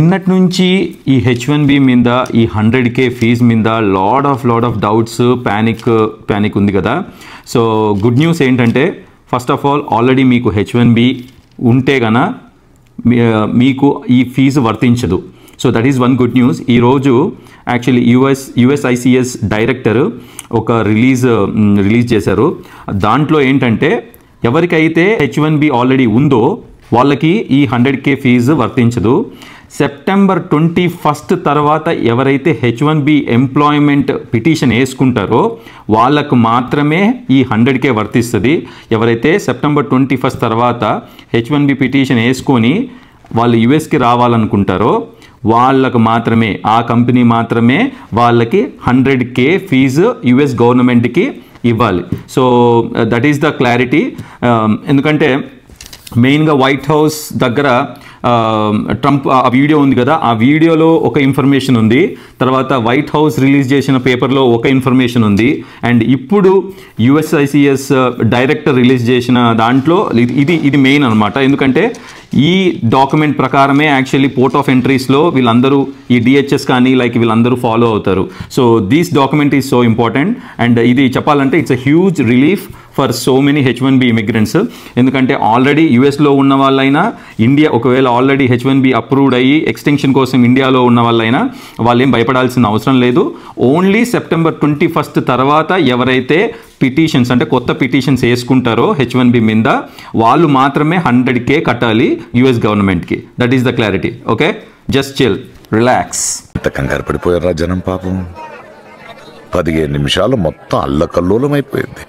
నిన్నటి నుంచి ఈ H1B మీద ఈ 100K ఫీజ్ మీద లాడ్ ఆఫ్ డౌట్స్ ప్యానిక్ ఉంది కదా. సో గుడ్ న్యూస్ ఏంటంటే ఫస్ట్ ఆఫ్ ఆల్ ఆల్రెడీ మీకు H1B ఉంటే గన మీకు ఈ ఫీజు వర్తించదు. So that is one good news. ఈరోజు యాక్చువల్లీ USICS డైరెక్టర్ ఒక రిలీజ్ చేశారు. దాంట్లో ఏంటంటే ఎవరికైతే H1B ఆల్రెడీ ఉందో వాళ్ళకి ఈ 100K ఫీజు వర్తించదు. సెప్టెంబర్ 21 తర్వాత ఎవరైతే H1B ఎంప్లాయ్మెంట్ పిటిషన్ వేసుకుంటారో వాళ్ళకు మాత్రమే ఈ 100K వర్తిస్తుంది. ఎవరైతే సెప్టెంబర్ 21 తర్వాత H1B పిటిషన్ వేసుకొని వాళ్ళు యుఎస్కి రావాలనుకుంటారో వాళ్ళకు మాత్రమే, ఆ కంపెనీ మాత్రమే వాళ్ళకి 100K ఫీజు యుఎస్ గవర్నమెంట్కి ఇవ్వాలి. So that is the clarity. ఎందుకంటే మెయిన్గా వైట్ హౌస్ దగ్గర ట్రంప్ ఆ వీడియో ఉంది కదా, ఆ వీడియోలో ఒక ఇన్ఫర్మేషన్ ఉంది, తర్వాత వైట్ హౌస్ రిలీజ్ చేసిన పేపర్లో ఒక ఇన్ఫర్మేషన్ ఉంది, అండ్ ఇప్పుడు USICS డైరెక్టర్ రిలీజ్ చేసిన దాంట్లో ఇది మెయిన్ అనమాట. ఎందుకంటే ఈ డాక్యుమెంట్ ప్రకారమే యాక్చువల్లీ పోర్ట్ ఆఫ్ ఎంట్రీస్లో వీళ్ళందరూ ఈ DHS కానీ వీళ్ళందరూ ఫాలో అవుతారు. So this document is so important and ఇది చెప్పాలంటే it's a huge relief for so many H1B immigrants. ఎందుకంటే ఆల్రెడీ యుఎస్లో ఉన్న వాళ్ళైనా, ఇండియా ఒకవేళ ఆల్రెడీ H1B అప్రూవ్డ్ అయ్యి ఎక్స్టెన్షన్ కోసం ఇండియాలో ఉన్న వాళ్ళైనా వాళ్ళేం భయపడాల్సిన అవసరం లేదు. ఓన్లీ సెప్టెంబర్ 21 తర్వాత ఎవరైతే పిటిషన్స్ అంటే కొత్త పిటిషన్స్ వేసుకుంటారో H1B మీద వాళ్ళు మాత్రమే 100K కట్టాలి యుఎస్ గవర్నమెంట్కి. That is the clarity. Okay, just chill, relax. ఎంత కంగారు పడిపోయారా జనం పాపం. 15 నిమిషాలు మొత్తం అల్లకల్లోలం అయిపోయింది.